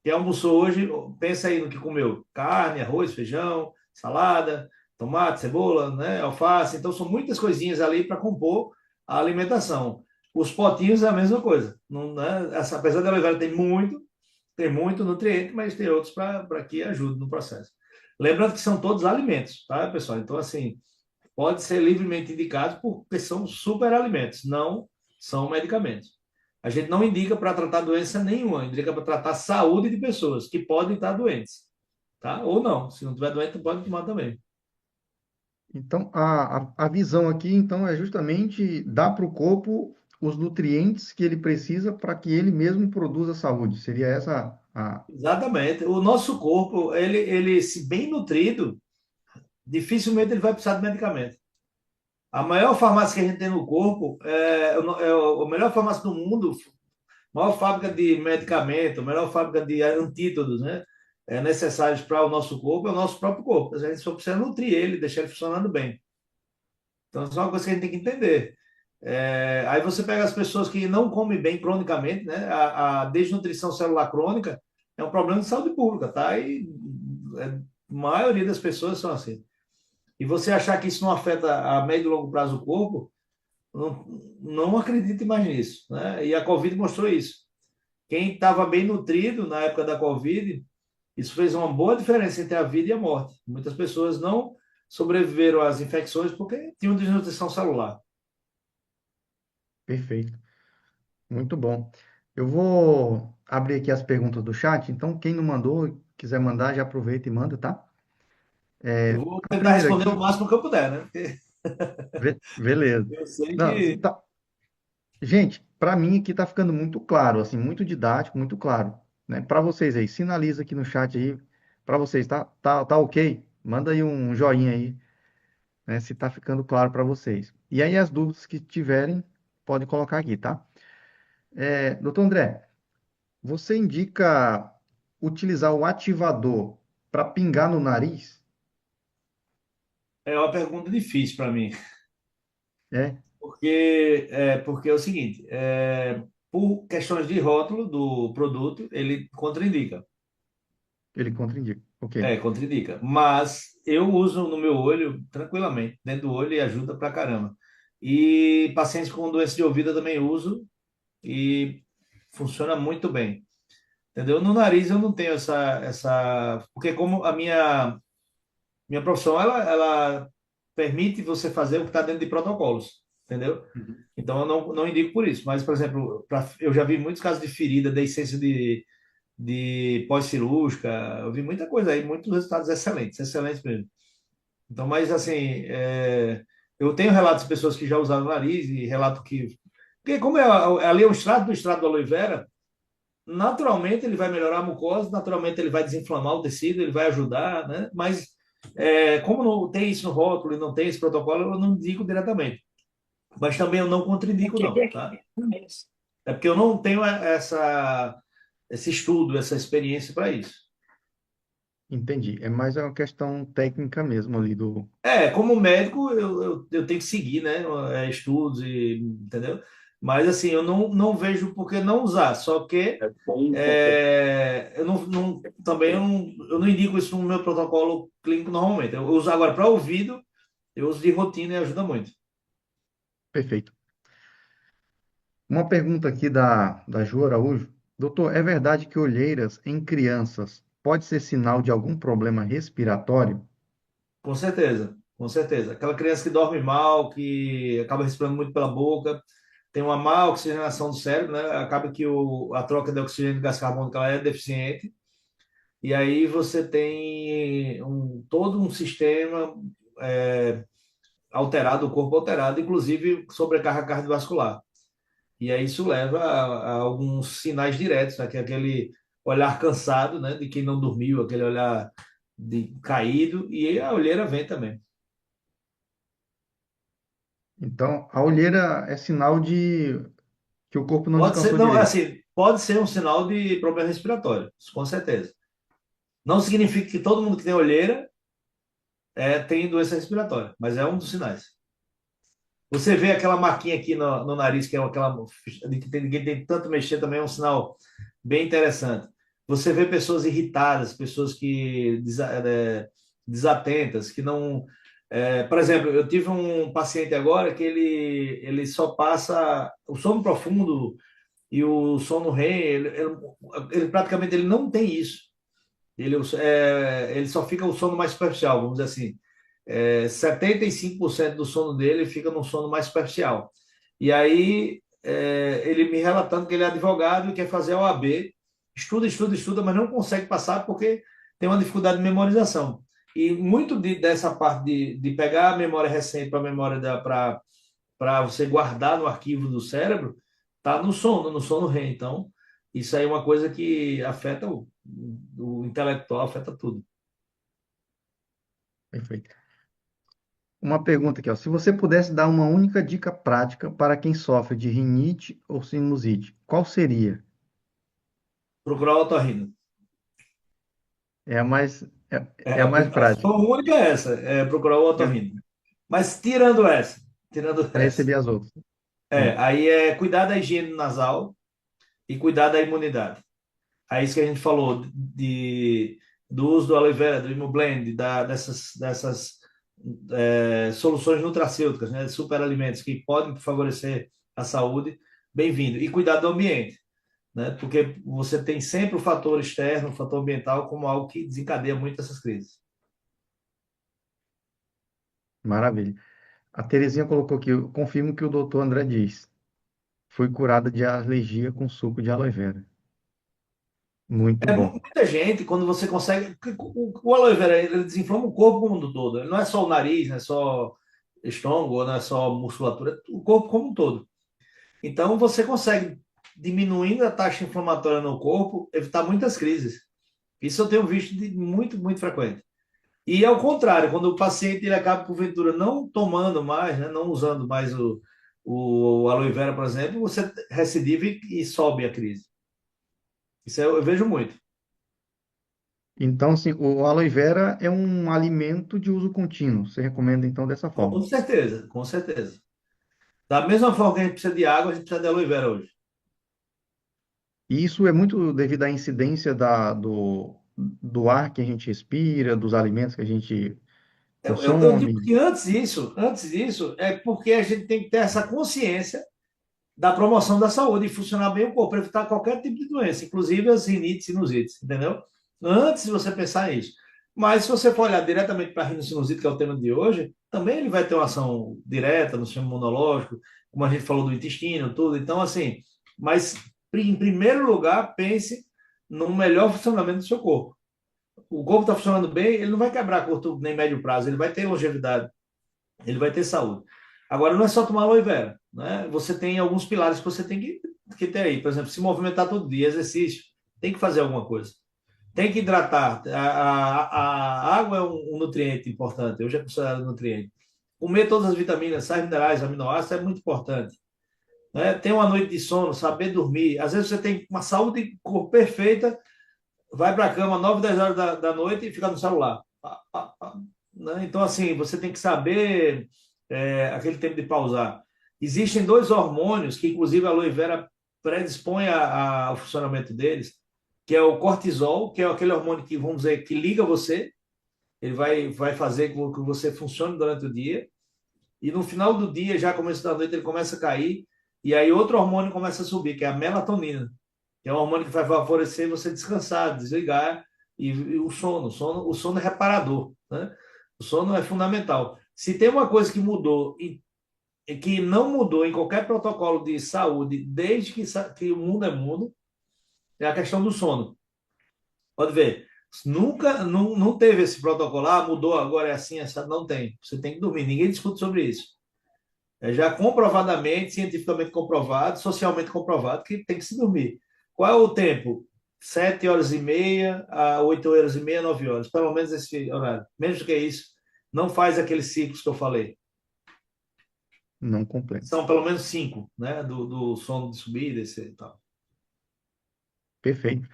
que almoçou hoje, pensa aí no que comeu: carne, arroz, feijão, salada, tomate, cebola, né, alface. Então, são muitas coisinhas ali para compor a alimentação. Os potinhos é a mesma coisa. Não, né? Apesar da aloe vera tem muito nutriente, mas tem outros para que ajudem no processo. Lembrando que são todos alimentos, tá, pessoal? Então, assim, pode ser livremente indicado porque são superalimentos, não são medicamentos. A gente não indica para tratar doença nenhuma, indica para tratar saúde de pessoas que podem estar doentes, tá? Ou não, se não tiver doente, pode tomar também. Então, a visão aqui, então, é justamente dar para o corpo os nutrientes que ele precisa para que ele mesmo produza saúde. Seria essa a... Exatamente. O nosso corpo, ele se bem nutrido, dificilmente ele vai precisar de medicamento. A maior farmácia que a gente tem no corpo é a melhor farmácia do mundo, maior fábrica de medicamento, a melhor fábrica de antídotos, né? Necessários para o nosso corpo, é o nosso próprio corpo. A gente só precisa nutrir ele, deixar ele funcionando bem. Então, isso é uma coisa que a gente tem que entender. Aí você pega as pessoas que não comem bem cronicamente, né? A desnutrição celular crônica é um problema de saúde pública, tá? E a maioria das pessoas são assim. E você achar que isso não afeta a médio e longo prazo o corpo, não acredite mais nisso, né? E a Covid mostrou isso. Quem estava bem nutrido na época da Covid, isso fez uma boa diferença entre a vida e a morte. Muitas pessoas não sobreviveram às infecções porque tinham desnutrição celular. Perfeito. Muito bom. Eu vou abrir aqui as perguntas do chat. Então, quem não mandou, quiser mandar, já aproveita e manda, tá? Eu vou A tentar primeira responder o aqui, máximo que eu puder, né? Porque beleza. eu sei Não, que. tá. Gente, para mim aqui tá ficando muito claro, assim, muito didático, muito claro, né? Para vocês aí, sinaliza aqui no chat aí, para vocês, tá ok? Manda aí um joinha aí, né? Se tá ficando claro para vocês. E aí as dúvidas que tiverem, podem colocar aqui, tá? Doutor André, você indica utilizar o ativador para pingar no nariz? É uma pergunta difícil para mim. É, Porque é o seguinte: por questões de rótulo do produto, ele contraindica. ele contraindica. Ok, Contraindica. Mas eu uso no meu olho tranquilamente, dentro do olho e ajuda pra caramba. E pacientes com doença de ouvido eu também uso e funciona muito bem. Entendeu? No nariz eu não tenho porque como a minha profissão, ela permite você fazer o que está dentro de protocolos, entendeu? Uhum. Então eu não indico por isso. Mas, por exemplo, eu já vi muitos casos de ferida, de essência de pós-cirúrgica, eu vi muita coisa aí, muitos resultados excelentes, excelentes mesmo. Então, mas assim, eu tenho relatos de pessoas que já usaram o nariz e relato que. Porque como ali é um extrato do extrato da aloe vera, naturalmente ele vai melhorar a mucosa, naturalmente ele vai desinflamar o tecido, ele vai ajudar, né? Mas como não tem isso no rótulo e não tem esse protocolo, eu não digo diretamente. Mas também eu não contraindico, não, tá? É porque eu não tenho esse estudo, essa experiência para isso. entendi. É mais uma questão técnica mesmo ali do. Como médico, eu tenho que seguir, né? Estudos, entendeu? Mas assim, eu não vejo por que não usar. Só que também eu não indico isso no meu protocolo clínico normalmente. Eu uso agora para ouvido, eu uso de rotina e ajuda muito. Perfeito. Uma pergunta aqui da Ju Araújo. Doutor, é verdade que olheiras em crianças pode ser sinal de algum problema respiratório? Com certeza, com certeza. Aquela criança que dorme mal, que acaba respirando muito pela boca, tem uma má oxigenação do cérebro, né? Acaba que a troca de oxigênio e gás carbônico ela é deficiente. E aí você tem todo um sistema alterado, o corpo alterado, inclusive sobrecarga cardiovascular. E aí isso leva a alguns sinais diretos, né? Que é aquele olhar cansado, né? De quem não dormiu, aquele olhar caído, e a olheira vem também. Então, a olheira é sinal de que o corpo não Pode ser, descansou não, direito. assim, pode ser um sinal de problema respiratório, com certeza. Não significa que todo mundo que tem olheira tem doença respiratória, mas é um dos sinais. Você vê aquela marquinha aqui no nariz, que é aquela de que ninguém tem tanto mexer, também é um sinal bem interessante. Você vê pessoas irritadas, pessoas que desatentas, que não. Por exemplo, eu tive um paciente agora que ele só passa o sono profundo e o sono REM, ele praticamente ele não tem isso. Ele só fica o sono mais superficial, vamos dizer assim. 75% do sono dele fica no sono mais superficial. E aí, ele me relatando que ele é advogado e quer fazer a OAB, estuda, estuda, estuda, mas não consegue passar porque tem uma dificuldade de memorização. E muito dessa parte de pegar a memória recente para a memória para você guardar no arquivo do cérebro, está no sono REM. Então, isso aí é uma coisa que afeta o intelectual, afeta tudo. Perfeito. Uma pergunta aqui, ó. Se você pudesse dar uma única dica prática para quem sofre de rinite ou sinusite, qual seria? Procurar o otorrino. É a mais, é a mais A prática. sua única é essa, é procurar o otorrino. Mas tirando Para essa, receber as outras. Hum. aí é cuidar da higiene nasal e cuidar da imunidade. Aí isso que a gente falou do uso do aloe vera, do Imublend, dessas soluções nutracêuticas, né, de superalimentos que podem favorecer a saúde, bem-vindo. E cuidar do ambiente, né, porque você tem sempre o fator externo, o fator ambiental, como algo que desencadeia muito essas crises. Maravilha. A Terezinha colocou aqui, eu confirmo o que o doutor André diz. Fui curada de alergia com suco de aloe vera. Muito bom. Muita gente, quando você consegue. O aloe vera ele desinflama o corpo como um todo. Ele não é só o nariz, não é só estômago, não é só musculatura, é o corpo como um todo. Então você consegue, diminuindo a taxa inflamatória no corpo, evitar muitas crises. Isso eu tenho visto de muito, muito frequente. E ao contrário, quando o paciente ele acaba, porventura, não tomando mais, né, não usando mais o aloe vera, por exemplo, você recidiva e sobe a crise. Isso eu vejo muito. Então, assim, o aloe vera é um alimento de uso contínuo. Você recomenda, então, dessa Com forma. certeza, com certeza. Da mesma forma que a gente precisa de água, a gente precisa de aloe vera hoje. E isso é muito devido à incidência do ar que a gente respira, dos alimentos que a gente Eu digo consome. que antes disso, é porque a gente tem que ter essa consciência da promoção da saúde e funcionar bem o corpo, para evitar qualquer tipo de doença, inclusive as rinites e sinusites, entendeu? Antes de você pensar nisso. Mas se você for olhar diretamente para a rinocinusite, que é o tema de hoje, também ele vai ter uma ação direta no sistema imunológico, como a gente falou do intestino, tudo. Então, assim, mas em primeiro lugar, pense no melhor funcionamento do seu corpo. O corpo está funcionando bem, ele não vai quebrar a curto nem médio prazo, ele vai ter longevidade, ele vai ter saúde. Agora, não é só tomar aloe vera, né? Você tem alguns pilares que você tem que ter aí. Por exemplo, se movimentar todo dia, exercício, tem que fazer alguma coisa. Tem que hidratar. A água é um nutriente importante, eu já considero nutriente. Comer todas as vitaminas, sais minerais, aminoácidos é muito importante. Né? Ter uma noite de sono, saber dormir. Às vezes você tem uma saúde de corpo perfeita, vai para a cama 9, 10 horas da noite e fica no celular. Né? Então, assim, você tem que saber aquele tempo de pausar. Existem dois hormônios que, inclusive, a aloe vera predispõe ao funcionamento deles, que é o cortisol, que é aquele hormônio que, vamos dizer, que liga você, ele vai fazer com que você funcione durante o dia, e no final do dia, já começo da noite, ele começa a cair, e aí outro hormônio começa a subir, que é a melatonina, que é um hormônio que vai favorecer você descansar, desligar, e o sono é reparador, né? O sono é fundamental. Se tem uma coisa que mudou e que não mudou em qualquer protocolo de saúde desde que o mundo é mundo, é a questão do sono. Pode ver. Nunca, não teve esse protocolo, mudou, agora é assim, essa não tem. Você tem que dormir, ninguém discute sobre isso. É já comprovadamente, cientificamente comprovado, socialmente comprovado que tem que se dormir. Qual é o tempo? 7 horas e meia a 8 horas e meia, 9 horas. Pelo menos esse horário. Menos do que isso, não faz aqueles ciclos que eu falei. Não completo. São pelo menos 5, né? Do sono de subir, descer e tal. Perfeito.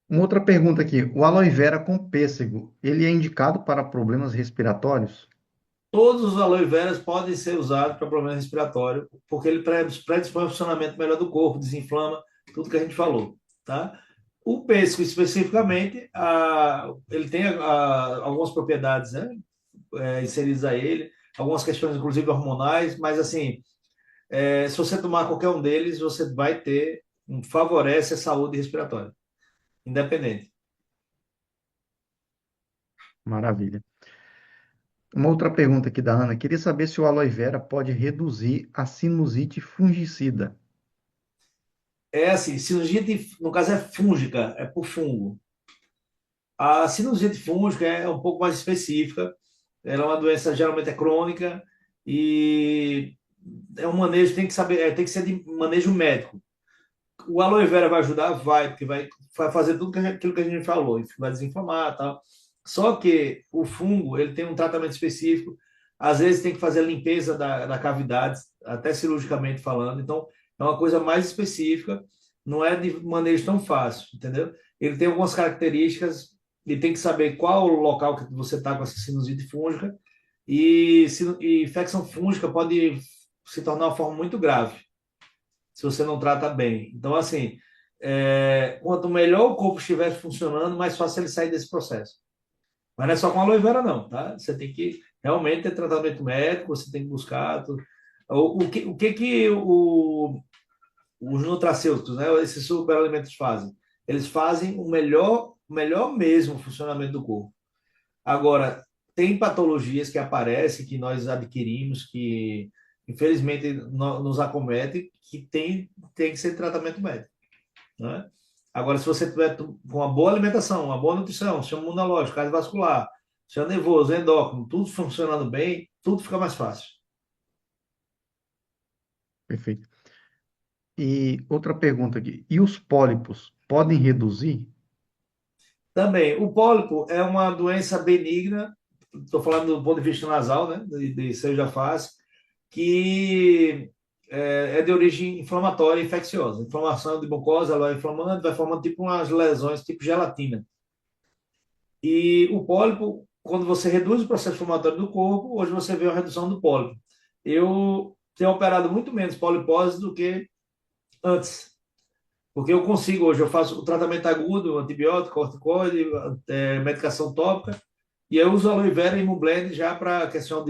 Uma outra pergunta aqui. O aloe vera com pêssego, ele é indicado para problemas respiratórios? Todos os aloe veras podem ser usados para problema respiratório, porque ele predispõe ao funcionamento melhor do corpo, desinflama, tudo que a gente falou, tá? O pêssego, especificamente, ele tem algumas propriedades, né, inseridas a ele, algumas questões, inclusive hormonais, mas, assim, se você tomar qualquer um deles, você vai ter, favorece a saúde respiratória, independente. Maravilha. Uma outra pergunta aqui da Ana. Queria saber se o aloe vera pode reduzir a sinusite fungicida. É assim, sinusite, no caso, é fúngica, é por fungo. A sinusite fúngica é um pouco mais específica. Ela é uma doença geralmente é crônica e é um manejo, tem que saber, tem que ser de manejo médico. O aloe vera vai ajudar? Vai, porque vai fazer tudo aquilo que a gente falou, vai desinflamar e tal. Só que o fungo, ele tem um tratamento específico, às vezes tem que fazer a limpeza da cavidade, até cirurgicamente falando, então é uma coisa mais específica, não é de manejo tão fácil, entendeu? Ele tem algumas características e tem que saber qual o local que você está com essa sinusite fúngica e infecção fúngica pode se tornar uma forma muito grave se você não trata bem. Então, assim, quanto melhor o corpo estiver funcionando, mais fácil ele sair desse processo. Mas não é só com aloe vera, não, tá? Você tem que realmente ter tratamento médico, você tem que buscar. Tudo. O que os nutracêuticos, né, esses superalimentos fazem? Eles fazem o melhor mesmo funcionamento do corpo. Agora, tem patologias que aparecem, que nós adquirimos, que infelizmente nos acomete, que tem que ser tratamento médico, né? Agora, se você tiver com uma boa alimentação, uma boa nutrição, sistema imunológico, cardiovascular, sistema nervoso, endócrino, tudo funcionando bem, tudo fica mais fácil. Perfeito. E outra pergunta aqui. E os pólipos podem reduzir? Também, o pólipo é uma doença benigna, estou falando do ponto de vista nasal, né, de seio da face, que é de origem inflamatória e infecciosa. Inflamação de mucosa, ela vai inflamando, vai formando tipo umas lesões, tipo gelatina. E o pólipo, quando você reduz o processo inflamatório do corpo, hoje você vê uma redução do pólipo. Eu tenho operado muito menos polipose do que antes, porque eu consigo hoje, eu faço o tratamento agudo, antibiótico, corticoide, medicação tópica, e eu uso aloe vera e imublend já para a questão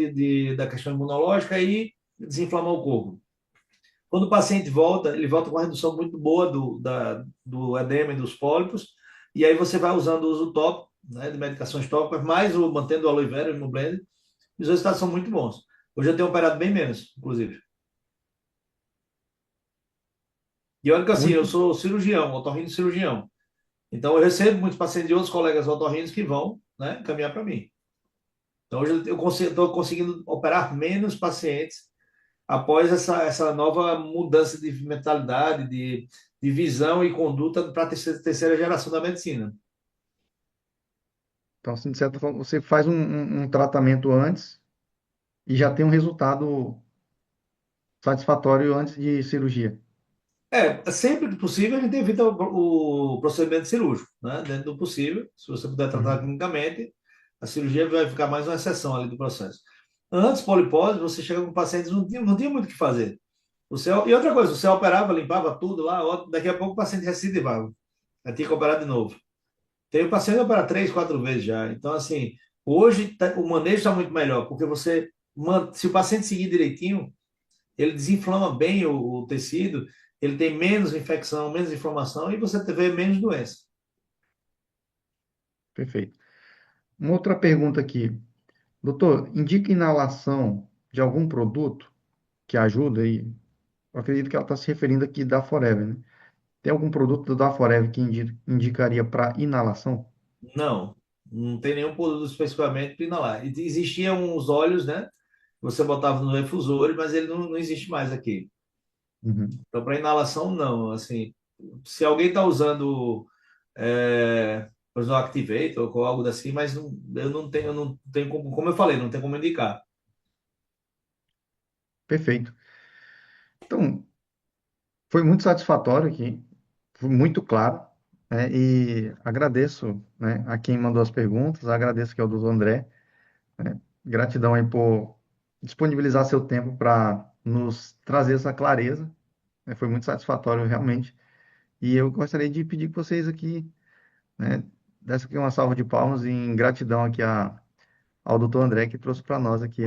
da questão imunológica e desinflamar o corpo. Quando o paciente volta, ele volta com uma redução muito boa do edema e dos pólipos, e aí você vai usando o uso tópico, né, de medicações tópicas, mais mantendo o aloe vera no blend, e os resultados são muito bons. Hoje eu tenho operado bem menos, inclusive. E olha que assim, eu Muito sou cirurgião, otorrino cirurgião. Então eu recebo muitos pacientes de outros colegas otorrinos que vão, né, caminhar para mim. Então hoje eu estou conseguindo operar menos pacientes após essa nova mudança de mentalidade, de visão e conduta para a terceira geração da medicina. Então, assim, de certa forma, você faz um tratamento antes e já tem um resultado satisfatório antes de cirurgia. Sempre que possível, a gente evita o procedimento cirúrgico, né? Dentro do possível, se você puder tratar Uhum. clinicamente, a cirurgia vai ficar mais uma exceção ali do processo. Antes, polipose, você chega com pacientes, não tinha muito o que fazer. E outra coisa, você operava, limpava tudo lá, daqui a pouco o paciente recidivava. Aí tinha que operar de novo. Tem o paciente que opera 3, 4 vezes já. Então, assim, hoje o manejo está muito melhor, porque se o paciente seguir direitinho, ele desinflama bem o tecido, ele tem menos infecção, menos inflamação e você vê menos doença. Perfeito. Uma outra pergunta aqui. Doutor, indica inalação de algum produto que ajuda aí? Eu acredito que ela está se referindo aqui da Forever, né? Tem algum produto da Forever que indicaria para inalação? Não, não tem nenhum produto especificamente para inalar. E existiam uns óleos, né? Você botava no efusor, mas ele não existe mais aqui. Uhum. Então, para inalação, não. Assim, se alguém está usando, por exemplo, Activate ou algo assim, mas eu não tenho como eu falei, não tem como indicar. Perfeito. Então, foi muito satisfatório aqui, foi muito claro, né? E agradeço, né, a quem mandou as perguntas, agradeço que é o doutor André, né? Gratidão aí por disponibilizar seu tempo para nos trazer essa clareza, né? Foi muito satisfatório realmente. E eu gostaria de pedir que vocês aqui, né, dessem aqui uma salva de palmas em gratidão aqui ao doutor André que trouxe para nós aqui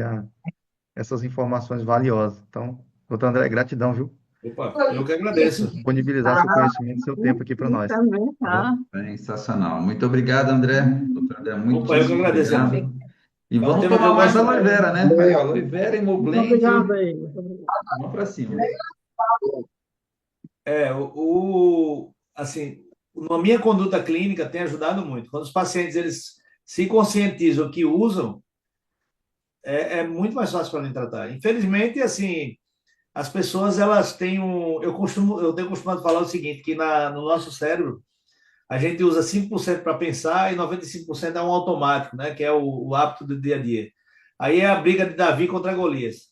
essas informações valiosas. Então, doutor André, gratidão, viu? Opa, eu que agradeço. Disponibilizar seu conhecimento, seu tempo aqui para E nós. também Tá bom? tá. Sensacional. Muito obrigado, André. Doutor André, Opa, eu que muitíssimo agradeço, irmão. obrigado. E É um vamos tema que tomar eu mais gosto. aloe vera, né? Aí, ó, aloe vera, Muito Hemoblend, obrigada aí. Muito obrigada. vamos para cima. Assim, na minha conduta clínica tem ajudado muito. Quando os pacientes eles se conscientizam que usam, é muito mais fácil para mim tratar. Infelizmente, assim, as pessoas elas têm eu tenho costumado falar o seguinte, que no nosso cérebro a gente usa 5% para pensar e 95% é um automático, né? Que é o hábito do dia a dia. Aí é a briga de Davi contra Golias.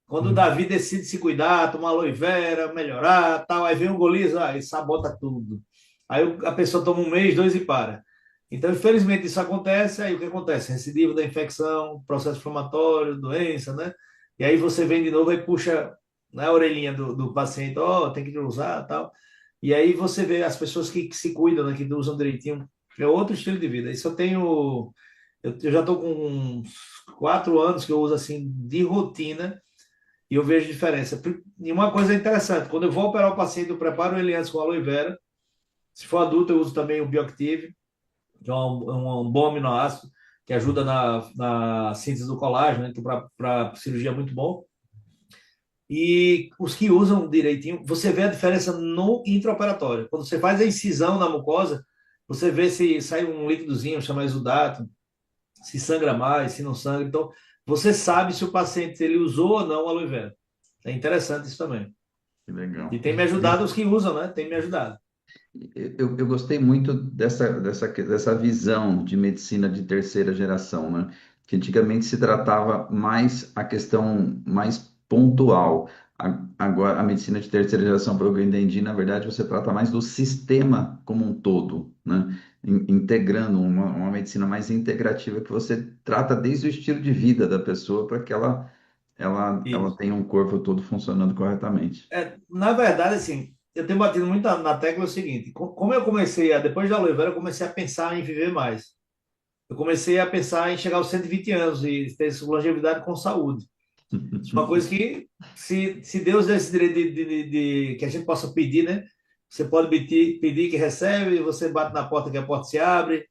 Quando o Uhum. Davi decide se cuidar, tomar aloe vera, melhorar, tal, aí vem o Golias, e sabota tudo. Aí a pessoa toma um mês, dois e para. Então, infelizmente, isso acontece. Aí o que acontece? Recidiva da infecção, processo inflamatório, doença, né? E aí você vem de novo e puxa na orelhinha do paciente, tem que usar, tal. E aí você vê as pessoas que se cuidam, né, que usam direitinho, é outro estilo de vida. Isso eu tenho, eu já estou com uns 4 anos que eu uso assim de rotina e eu vejo diferença. E uma coisa interessante, quando eu vou operar o paciente, eu preparo ele antes com aloe vera. Se for adulto, eu uso também o Bioactive, que é um bom aminoácido, que ajuda na síntese do colágeno, né, que para cirurgia é muito bom. E os que usam direitinho, você vê a diferença no intraoperatório. Quando você faz a incisão na mucosa, você vê se sai um líquidozinho, chama exudato, se sangra mais, se não sangra. Então, você sabe se o paciente ele usou ou não a aloe vera. É interessante isso também. Que E legal. tem me ajudado os que usam, né? Tem me ajudado. Eu gostei muito dessa visão de medicina de terceira geração, né? Que antigamente se tratava mais a questão mais pontual. Agora, a medicina de terceira geração, pelo que eu entendi, na verdade, você trata mais do sistema como um todo, né? Integrando uma medicina mais integrativa que você trata desde o estilo de vida da pessoa para que ela Isso. tenha um corpo todo funcionando corretamente. Na verdade, assim, eu tenho batido muito na tecla o seguinte: como eu comecei, depois da aloe vera, eu comecei a pensar em viver mais. Eu comecei a pensar em chegar aos 120 anos e ter longevidade com saúde. Isso é uma coisa que, se Deus der esse direito que a gente possa pedir, né? Você pode pedir que recebe, você bate na porta que a porta se abre,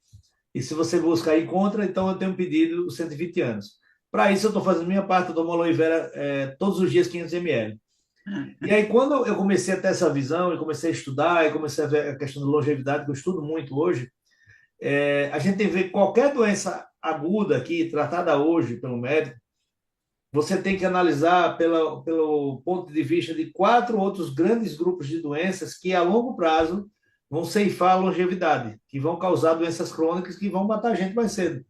e se você buscar e encontra, então eu tenho pedido os 120 anos. Para isso, eu estou fazendo minha parte, eu tomo aloe vera todos os dias 500 ml. E aí, quando eu comecei a ter essa visão, e comecei a estudar, e comecei a ver a questão da longevidade, que eu estudo muito hoje, a gente tem que ver qualquer doença aguda aqui, tratada hoje pelo médico, você tem que analisar pelo ponto de vista de 4 outros grandes grupos de doenças que, a longo prazo, vão ceifar a longevidade, que vão causar doenças crônicas que vão matar a gente mais cedo.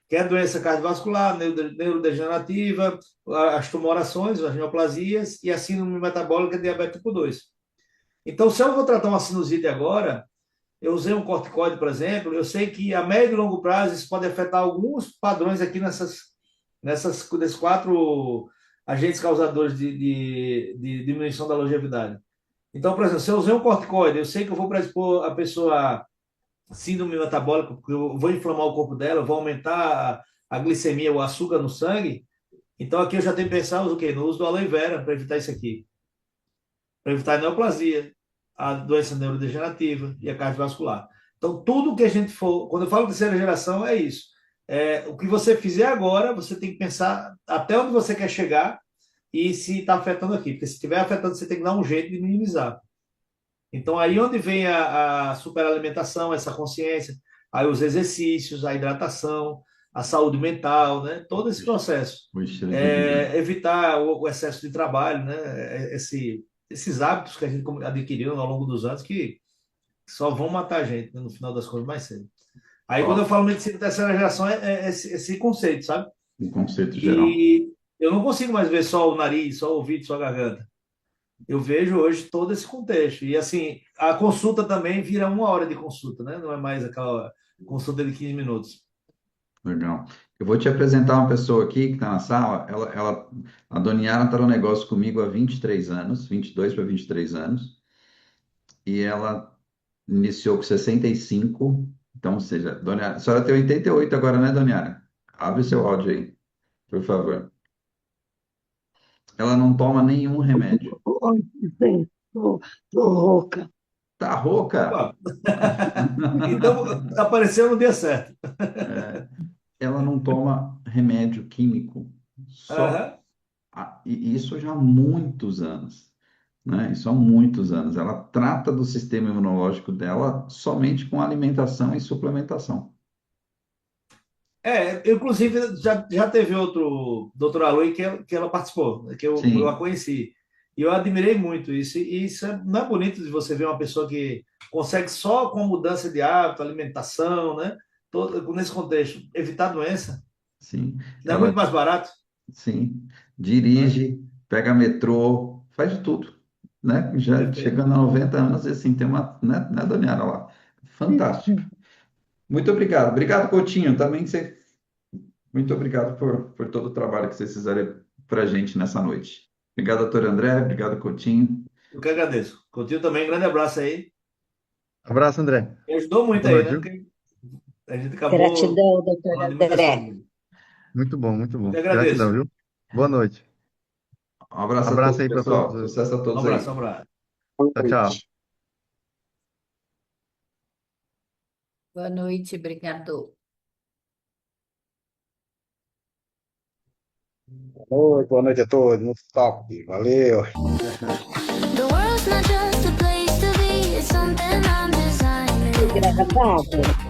Que é a doença cardiovascular, neurodegenerativa, as tumorações, as neoplasias e a síndrome metabólica diabetes tipo 2. Então, se eu vou tratar uma sinusite agora, eu usei um corticoide, por exemplo, eu sei que a médio e longo prazo isso pode afetar alguns padrões aqui nesses 4 agentes causadores de diminuição da longevidade. Então, por exemplo, se eu usei um corticoide, eu sei que eu vou predispor a pessoa a síndrome metabólica, porque eu vou inflamar o corpo dela, eu vou aumentar a glicemia, o açúcar no sangue. Então, aqui eu já tenho que pensar o quê? No uso do aloe vera para evitar isso aqui. Para evitar a neoplasia, a doença neurodegenerativa e a cardiovascular. Então, tudo que a gente for. Quando eu falo terceira geração, é isso. O que você fizer agora, você tem que pensar até onde você quer chegar e se está afetando aqui. Porque se estiver afetando, você tem que dar um jeito de minimizar. Então, aí onde vem a superalimentação, essa consciência. Aí os exercícios, a hidratação, a saúde mental, né? Todo esse processo. O estilo de vida. Evitar o excesso de trabalho, né? Esses hábitos que a gente adquiriu ao longo dos anos que só vão matar a gente, né, no final das contas mais cedo. Aí quando eu Ó, falo medicina de terceira geração, é esse conceito, sabe? um conceito geral. E eu não consigo mais ver só o nariz, só o ouvido, só a garganta. Eu vejo hoje todo esse contexto. E assim, a consulta também vira 1 hora de consulta, né? Não é mais aquela consulta de 15 minutos. Legal. Eu vou te apresentar uma pessoa aqui que está na sala. A Dona Yara está no negócio comigo há 23 anos, 22 para 23 anos, e ela iniciou com 65. Então, ou seja, Dona Yara, a senhora tem 88 agora, né, Dona Yara? Abre seu áudio aí, por favor. Ela não toma nenhum remédio. Oi, bem, tô rouca. Tá rouca? Opa! Então, apareceu no dia certo. É, ela não toma remédio químico. Só, Aham. e isso já há muitos anos. Né? Isso há muitos anos. Ela trata do sistema imunológico dela somente com alimentação e suplementação. Inclusive, já teve outro doutor Aloy que ela participou, né, que eu a Sim, conheci. E eu admirei muito isso. E isso não é bonito de você ver uma pessoa que consegue só com a mudança de hábito, alimentação, né? Nesse contexto, evitar doença. sim. Não é muito Ela, mais barato, sim, né? dirige, pega metrô, faz de tudo, né? Já Perfeito. chegando a 90 anos, e assim, tem uma, né, Dona Yara lá. Fantástico. Muito obrigado. Obrigado, Coutinho. Também você, muito obrigado por todo o trabalho que vocês fizeram para a gente nessa noite. Obrigado, doutor André. Obrigado, Coutinho. Eu que agradeço. Contigo também, grande abraço aí. Abraço, André. Me ajudou muito Boa aí, noite, né? viu? Porque a gente acabou Gratidão, doutor falando de muitas André. coisas. Muito bom, muito Eu que bom. Gratidão, agradeço. viu? Boa noite. Um abraço a Abraço todos, aí para todos. pessoal. Sucesso a Um todos abraço, um aí. abraço. Boa Tchau, tchau. noite. Boa noite, obrigado. Oi, boa noite a todos. Muito top. Valeu. The world's not just a place to be, it's something I'm designing. Gravado.